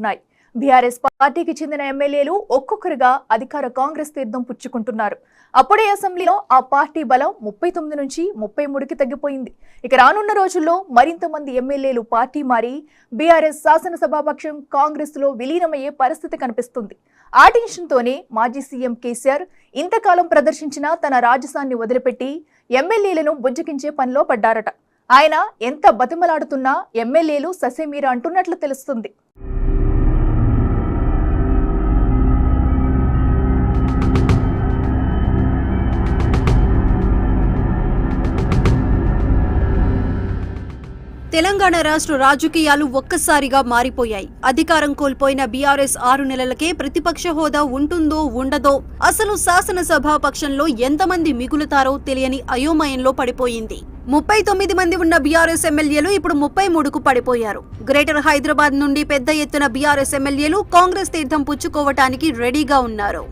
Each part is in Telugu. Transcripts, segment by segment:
ఉన్నాయి. బీఆర్ఎస్ పార్టీకి చెందిన ఎమ్మెల్యేలు ఒక్కొక్కరుగా అధికార కాంగ్రెస్ తీర్థం పుచ్చుకుంటున్నారు. అప్పుడే అసెంబ్లీలో ఆ పార్టీ బలం 39 నుంచి 33కి తగ్గిపోయింది. ఇక రానున్న రోజుల్లో మరింత మంది ఎమ్మెల్యేలు పార్టీ మారి బీఆర్ఎస్ శాసనసభాపక్షం కాంగ్రెస్ లో విలీనమయ్యే పరిస్థితి కనిపిస్తుంది. ఆ టెన్షన్తోనే మాజీ సీఎం కేసీఆర్ ఇంతకాలం ప్రదర్శించిన తన రాజసాన్ని వదిలిపెట్టి ఎమ్మెల్యేలను బుజ్జగించే పనిలో పడ్డారట. ఆయన ఎంత బతిమలాడుతున్నా ఎమ్మెల్యేలు ససేమీరా అంటున్నట్లు తెలుస్తుంది. తెలంగాణ రాష్ట్ర రాజకీయాలు ఒక్కసారిగా మారిపోయాయి. అధికారం కోల్పోయిన బీఆర్ఎస్ 6 నెలలకే ప్రతిపక్ష హోదా ఉంటుందో ఉండదో, అసలు శాసనసభాపక్షంలో ఎంతమంది మిగులుతారో తెలియని అయోమయంలో పడిపోయింది. 39 మంది ఉన్న బీఆర్ఎస్ ఎమ్మెల్యేలు ఇప్పుడు 33కు పడిపోయారు. గ్రేటర్ హైదరాబాద్ నుండి పెద్ద ఎత్తున బీఆర్ఎస్ ఎమ్మెల్యేలు కాంగ్రెస్ తీర్థం పుచ్చుకోవటానికి రెడీగా ఉన్నారు.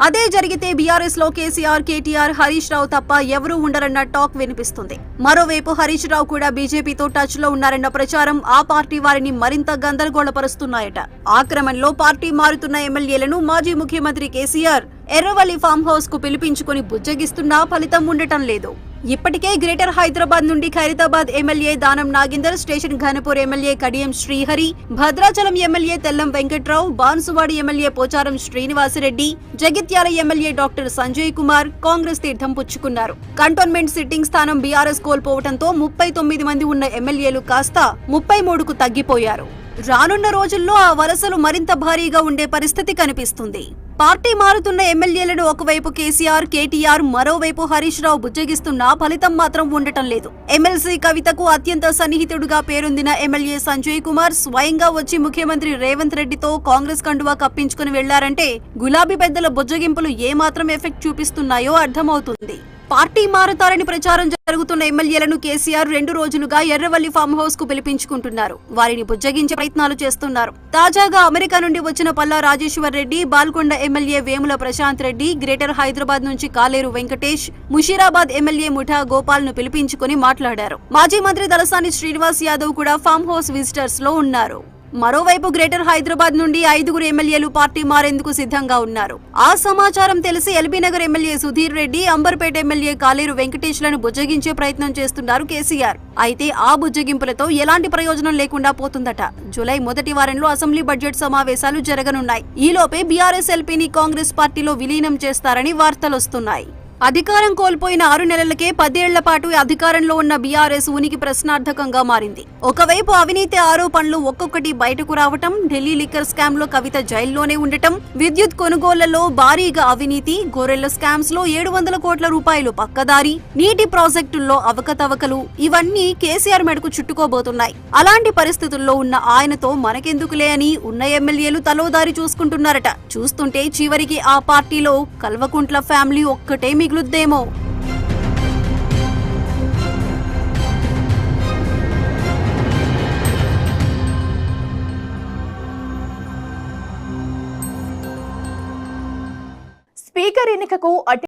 అదే జరిగితే బీఆర్ఎస్ లో కేసీఆర్, కేటీఆర్, హరీష్ రావు తప్ప ఎవరూ ఉండరన్న టాక్ వినిపిస్తుంది. మరోవైపు హరీష్ రావు కూడా బీజేపీతో టచ్ లో ఉన్నారన్న ప్రచారం ఆ పార్టీ వారిని మరింత గందరగోళపరుస్తున్నాయట. ఆ క్రమంలో పార్టీ మారుతున్న ఎమ్మెల్యేలను మాజీ ముఖ్యమంత్రి కేసీఆర్ ఎర్రవల్లి ఫామ్ హౌస్ కు పిలిపించుకుని బుజ్జగిస్తున్నా ఫలితం ఉండటం లేదు. ఇప్పటికే గ్రేటర్ హైదరాబాద్ నుండి Khairatabad MLA Danam Nagender, station Ghanpur MLA Kadiyam Srihari, Bhadrachalam MLA Tellam Venkatrao, Banswadi MLA Pocharam Srinivasareddy, Jagtial MLA doctor Sanjay Kumar Congress తీర్థం పుచ్చుకున్నారు. కంటోన్మెంట్ సిట్టింగ్ స్థానం బీఆర్ఎస్ కోల్పోవడంతో 39 మంది ఉన్న ఎమ్మెల్యేలు కాస్త 33కు తగ్గిపోయారు. రానున్న రోజుల్లో ఆ వలసలు మరింత భారీగా ఉండే పరిస్థితి కనిపిస్తుంది. పార్టీ మారుతున్న ఎమ్మెల్యేలను ఒకవైపు కేసీఆర్, కేటీఆర్, మరోవైపు హరీష్ రావు బుజ్జగిస్తున్నా ఫలితం మాత్రం ఉండటం లేదు. ఎమ్మెల్సీ కవితకు అత్యంత సన్నిహితుడుగా పేరొందిన ఎమ్మెల్యే సంజయ్ కుమార్ స్వయంగా వచ్చి ముఖ్యమంత్రి రేవంత్ రెడ్డితో కాంగ్రెస్ కండువా కప్పించుకుని వెళ్లారంటే గులాబీ పెద్దల బుజ్జగింపులు ఏమాత్రం ఎఫెక్ట్ చూపిస్తున్నాయో అర్థమవుతుంది. పార్టీ మారుతారని ప్రచారం జరుగుతున్న ఎమ్మెల్యేలను కేసీఆర్ 2 రోజులుగా ఎర్రవల్లి ఫామ్ హౌస్ కు పిలిపించుకుంటున్నారు. వారిని బుజ్జగించే ప్రయత్నాలు చేస్తున్నారు. తాజాగా అమెరికా నుండి వచ్చిన పల్లా రాజేశ్వర్ రెడ్డి, బాల్కొండ ఎమ్మెల్యే వేముల ప్రశాంత్ రెడ్డి, గ్రేటర్ హైదరాబాద్ నుంచి కాలేరు వెంకటేష్, ముషీరాబాద్ ఎమ్మెల్యే ముఠా గోపాల్ ను పిలిపించుకుని మాట్లాడారు. మాజీ మంత్రి దళసాని శ్రీనివాస్ యాదవ్ కూడా ఫామ్ హౌస్ విజిటర్స్ లో ఉన్నారు. మరోవైపు గ్రేటర్ హైదరాబాద్ నుండి 5గురు ఎమ్మెల్యేలు పార్టీ మారేందుకు సిద్ధంగా ఉన్నారు. ఆ సమాచారం తెలిసి ఎల్బీనగర్ ఎమ్మెల్యే సుధీర్ రెడ్డి, అంబర్పేట ఎమ్మెల్యే కాలేరు వెంకటేష్లను బుజ్జగించే ప్రయత్నం చేస్తున్నారు కేసీఆర్. అయితే ఆ బుజ్జగింపులతో ఎలాంటి ప్రయోజనం లేకుండా పోతుందట. జూలై మొదటి వారంలో అసెంబ్లీ బడ్జెట్ సమావేశాలు జరగనున్నాయి. ఈలోపే బీఆర్ఎస్ ఎల్పీని కాంగ్రెస్ పార్టీలో విలీనం చేస్తారని వార్తలొస్తున్నాయి. అధికారం కోల్పోయిన 6 నెలలకే 10 ఏళ్ల పాటు అధికారంలో ఉన్న బీఆర్ఎస్ ఉనికి ప్రశ్నార్థకంగా మారింది. ఒకవైపు అవినీతి ఆరోపణలు ఒక్కొక్కటి బయటకు రావటం, ఢిల్లీ లిక్కర్ స్కామ్ లో కవిత జైల్లోనే ఉండటం, విద్యుత్ కొనుగోళ్లలో భారీగా అవినీతి, గొర్రెల స్కామ్స్ లో 700 కోట్ల రూపాయలు పక్కదారి, నీటి ప్రాజెక్టుల్లో అవకతవకలు, ఇవన్నీ కేసీఆర్ మెడకు చుట్టుకోబోతున్నాయి. అలాంటి పరిస్థితుల్లో ఉన్న ఆయనతో మనకెందుకులే అని ఉన్న ఎమ్మెల్యేలు తలోదారి చూసుకుంటున్నారట. చూస్తుంటే చివరికి ఆ పార్టీలో కల్వకుంట్ల ఫ్యామిలీ ఒక్కటే మిగులుద్దేమో. స్పీకర్ ఎన్నికకు